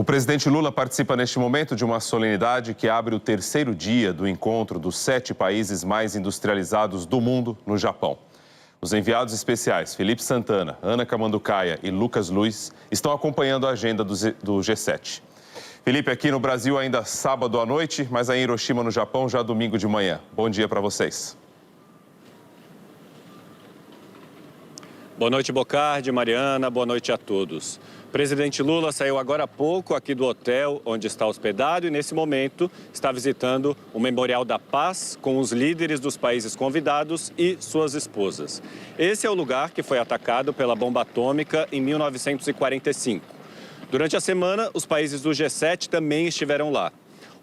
O presidente Lula participa neste momento de uma solenidade que abre o terceiro dia do encontro dos 7 países mais industrializados do mundo no Japão. Os enviados especiais Felipe Santana, Ana Kamanducaia e Lucas Luiz estão acompanhando a agenda do G7. Felipe, aqui no Brasil ainda sábado à noite, mas aí em Hiroshima, no Japão, já domingo de manhã. Bom dia para vocês. Boa noite, Bocardi, Mariana, boa noite a todos. O presidente Lula saiu agora há pouco aqui do hotel onde está hospedado e, nesse momento, está visitando o Memorial da Paz com os líderes dos países convidados e suas esposas. Esse é o lugar que foi atacado pela bomba atômica em 1945. Durante a semana, os países do G7 também estiveram lá.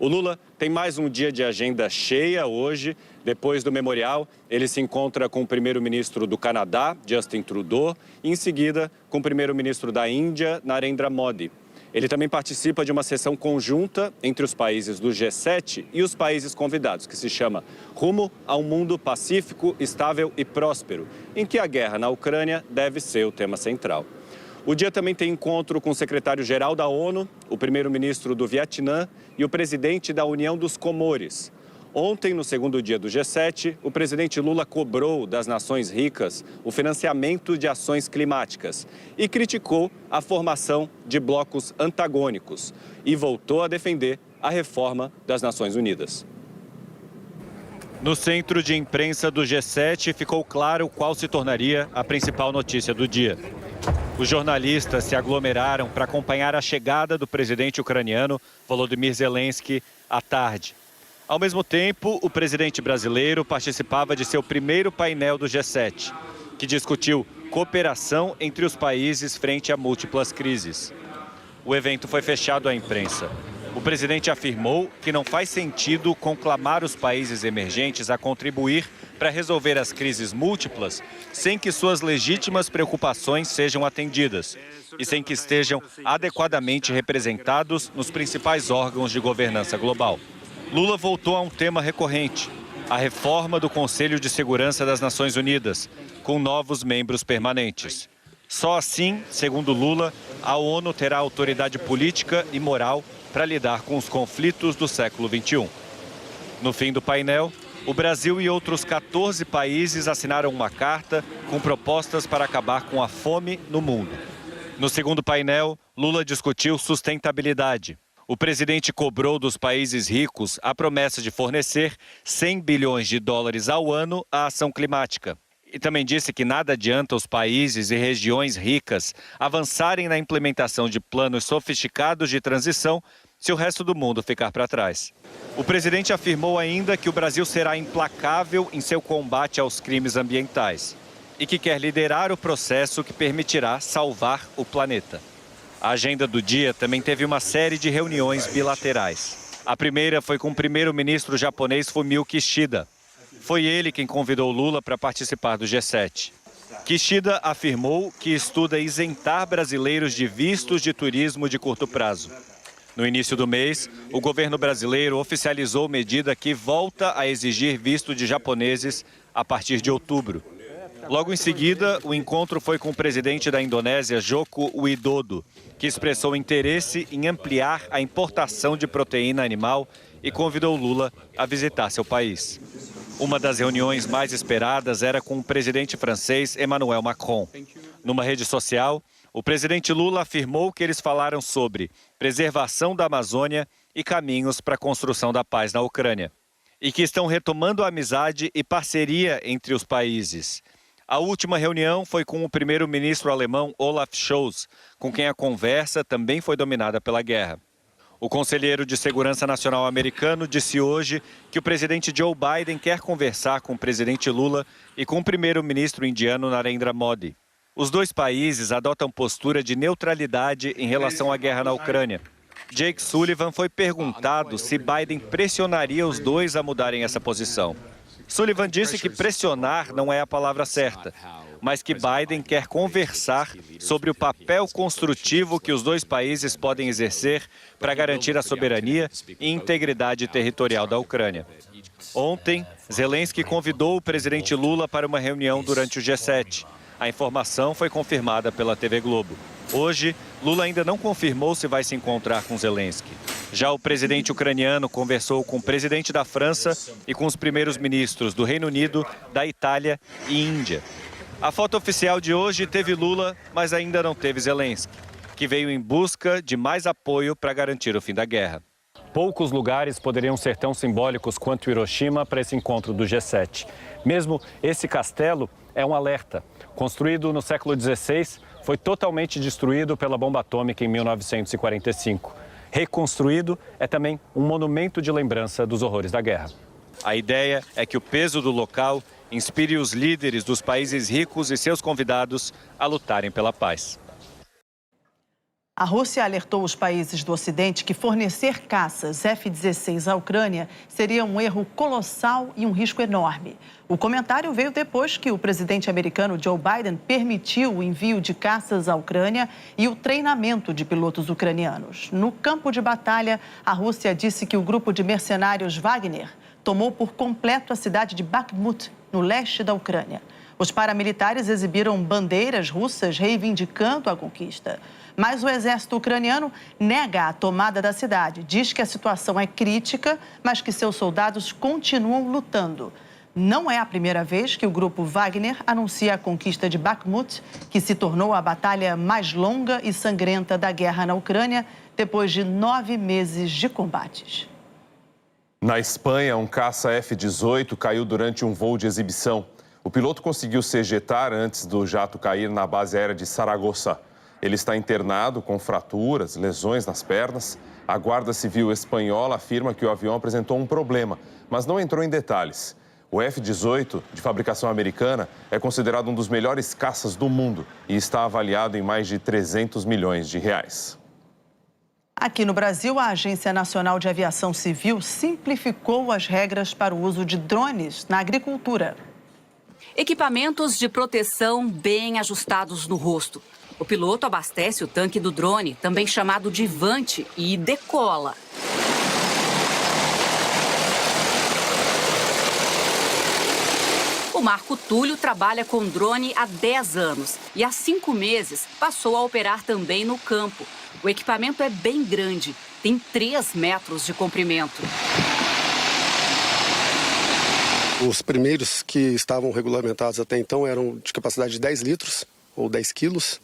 O Lula tem mais um dia de agenda cheia hoje. Depois do memorial, ele se encontra com o primeiro-ministro do Canadá, Justin Trudeau, e em seguida com o primeiro-ministro da Índia, Narendra Modi. Ele também participa de uma sessão conjunta entre os países do G7 e os países convidados, que se chama Rumo a um Mundo Pacífico, Estável e Próspero, em que a guerra na Ucrânia deve ser o tema central. O dia também tem encontro com o secretário-geral da ONU, o primeiro-ministro do Vietnã e o presidente da União dos Comores. Ontem, no segundo dia do G7, o presidente Lula cobrou das nações ricas o financiamento de ações climáticas e criticou a formação de blocos antagônicos e voltou a defender a reforma das Nações Unidas. No centro de imprensa do G7 ficou claro qual se tornaria a principal notícia do dia. Os jornalistas se aglomeraram para acompanhar a chegada do presidente ucraniano Volodymyr Zelensky à tarde. Ao mesmo tempo, o presidente brasileiro participava de seu primeiro painel do G7, que discutiu cooperação entre os países frente a múltiplas crises. O evento foi fechado à imprensa. O presidente afirmou que não faz sentido conclamar os países emergentes a contribuir para resolver as crises múltiplas sem que suas legítimas preocupações sejam atendidas e sem que estejam adequadamente representados nos principais órgãos de governança global. Lula voltou a um tema recorrente, a reforma do Conselho de Segurança das Nações Unidas, com novos membros permanentes. Só assim, segundo Lula, a ONU terá autoridade política e moral para lidar com os conflitos do século XXI. No fim do painel, o Brasil e outros 14 países assinaram uma carta com propostas para acabar com a fome no mundo. No segundo painel, Lula discutiu sustentabilidade. O presidente cobrou dos países ricos a promessa de fornecer 100 bilhões de dólares ao ano à ação climática. E também disse que nada adianta os países e regiões ricas avançarem na implementação de planos sofisticados de transição se o resto do mundo ficar para trás. O presidente afirmou ainda que o Brasil será implacável em seu combate aos crimes ambientais e que quer liderar o processo que permitirá salvar o planeta. A agenda do dia também teve uma série de reuniões bilaterais. A primeira foi com o primeiro-ministro japonês Fumio Kishida. Foi ele quem convidou Lula para participar do G7. Kishida afirmou que estuda isentar brasileiros de vistos de turismo de curto prazo. No início do mês, o governo brasileiro oficializou medida que volta a exigir visto de japoneses a partir de outubro. Logo em seguida, o encontro foi com o presidente da Indonésia, Joko Widodo, que expressou interesse em ampliar a importação de proteína animal e convidou Lula a visitar seu país. Uma das reuniões mais esperadas era com o presidente francês Emmanuel Macron. Numa rede social, o presidente Lula afirmou que eles falaram sobre preservação da Amazônia e caminhos para a construção da paz na Ucrânia. E que estão retomando a amizade e parceria entre os países. A última reunião foi com o primeiro-ministro alemão Olaf Scholz, com quem a conversa também foi dominada pela guerra. O conselheiro de Segurança Nacional americano disse hoje que o presidente Joe Biden quer conversar com o presidente Lula e com o primeiro-ministro indiano Narendra Modi. Os dois países adotam postura de neutralidade em relação à guerra na Ucrânia. Jake Sullivan foi perguntado se Biden pressionaria os dois a mudarem essa posição. Sullivan disse que pressionar não é a palavra certa, mas que Biden quer conversar sobre o papel construtivo que os dois países podem exercer para garantir a soberania e integridade territorial da Ucrânia. Ontem, Zelensky convidou o presidente Lula para uma reunião durante o G7. A informação foi confirmada pela TV Globo. Hoje, Lula ainda não confirmou se vai se encontrar com Zelensky. Já o presidente ucraniano conversou com o presidente da França e com os primeiros ministros do Reino Unido, da Itália e Índia. A foto oficial de hoje teve Lula, mas ainda não teve Zelensky, que veio em busca de mais apoio para garantir o fim da guerra. Poucos lugares poderiam ser tão simbólicos quanto Hiroshima para esse encontro do G7. Mesmo esse castelo é um alerta. Construído no século XVI, foi totalmente destruído pela bomba atômica em 1945. Reconstruído é também um monumento de lembrança dos horrores da guerra. A ideia é que o peso do local inspire os líderes dos países ricos e seus convidados a lutarem pela paz. A Rússia alertou os países do Ocidente que fornecer caças F-16 à Ucrânia seria um erro colossal e um risco enorme. O comentário veio depois que o presidente americano Joe Biden permitiu o envio de caças à Ucrânia e o treinamento de pilotos ucranianos. No campo de batalha, a Rússia disse que o grupo de mercenários Wagner tomou por completo a cidade de Bakhmut, no leste da Ucrânia. Os paramilitares exibiram bandeiras russas reivindicando a conquista. Mas o exército ucraniano nega a tomada da cidade. Diz que a situação é crítica, mas que seus soldados continuam lutando. Não é a primeira vez que o grupo Wagner anuncia a conquista de Bakhmut, que se tornou a batalha mais longa e sangrenta da guerra na Ucrânia, depois de 9 meses de combates. Na Espanha, um caça F-18 caiu durante um voo de exibição. O piloto conseguiu se ejetar antes do jato cair na base aérea de Saragoça. Ele está internado com fraturas, lesões nas pernas. A Guarda Civil espanhola afirma que o avião apresentou um problema, mas não entrou em detalhes. O F-18, de fabricação americana, é considerado um dos melhores caças do mundo e está avaliado em mais de 300 milhões de reais. Aqui no Brasil, a Agência Nacional de Aviação Civil simplificou as regras para o uso de drones na agricultura. Equipamentos de proteção bem ajustados no rosto. O piloto abastece o tanque do drone, também chamado de vante, e decola. O Marco Túlio trabalha com drone há 10 anos e há 5 meses passou a operar também no campo. O equipamento é bem grande, tem 3 metros de comprimento. Os primeiros que estavam regulamentados até então eram de capacidade de 10 litros ou 10 quilos.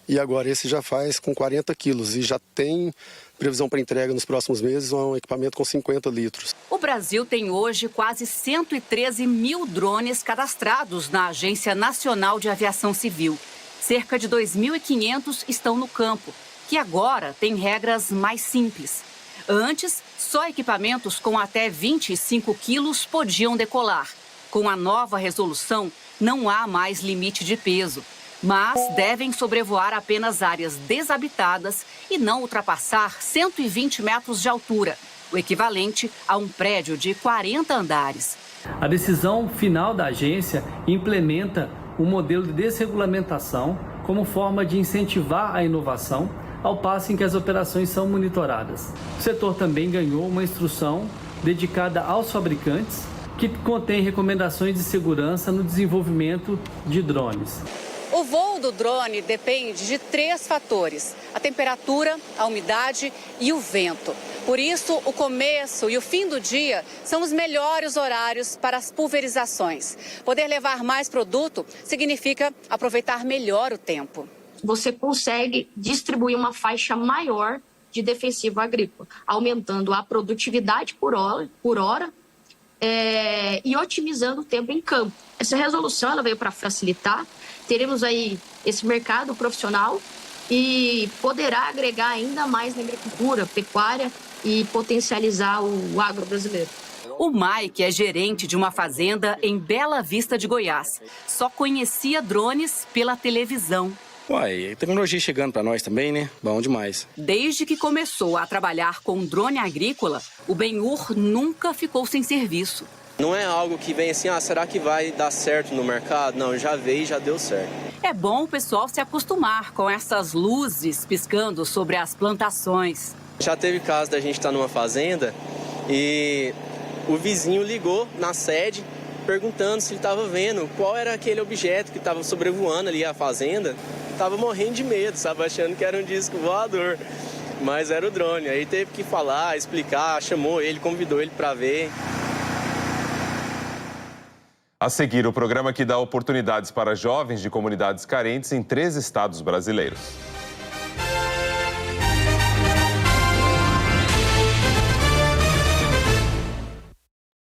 E agora esse já faz com 40 quilos e já tem previsão para entrega nos próximos meses, um equipamento com 50 litros. O Brasil tem hoje quase 113 mil drones cadastrados na Agência Nacional de Aviação Civil. Cerca de 2.500 estão no campo, que agora tem regras mais simples. Antes, só equipamentos com até 25 quilos podiam decolar. Com a nova resolução, não há mais limite de peso, mas devem sobrevoar apenas áreas desabitadas e não ultrapassar 120 metros de altura, o equivalente a um prédio de 40 andares. A decisão final da agência implementa um modelo de desregulamentação como forma de incentivar a inovação, ao passo em que as operações são monitoradas. O setor também ganhou uma instrução dedicada aos fabricantes, que contém recomendações de segurança no desenvolvimento de drones. O voo do drone depende de 3 fatores: a temperatura, a umidade e o vento. Por isso, o começo e o fim do dia são os melhores horários para as pulverizações. Poder levar mais produto significa aproveitar melhor o tempo. Você consegue distribuir uma faixa maior de defensivo agrícola, aumentando a produtividade por hora e otimizando o tempo em campo. Essa resolução ela veio para facilitar. Teremos aí esse mercado profissional e poderá agregar ainda mais na agricultura, pecuária e potencializar o agro brasileiro. O Mike é gerente de uma fazenda em Bela Vista de Goiás. Só conhecia drones pela televisão. Uai, tecnologia chegando para nós também, né? Bom demais. Desde que começou a trabalhar com drone agrícola, o Ben-Hur nunca ficou sem serviço. Não é algo que vem assim, será que vai dar certo no mercado? Não, já veio e já deu certo. É bom o pessoal se acostumar com essas luzes piscando sobre as plantações. Já teve caso da gente estar numa fazenda e o vizinho ligou na sede perguntando se ele estava vendo qual era aquele objeto que estava sobrevoando ali a fazenda. tava morrendo de medo, sabe? Achando que era um disco voador. Mas era o drone. Aí teve que falar, explicar, chamou ele, convidou ele para ver. A seguir, o programa que dá oportunidades para jovens de comunidades carentes em 3 estados brasileiros.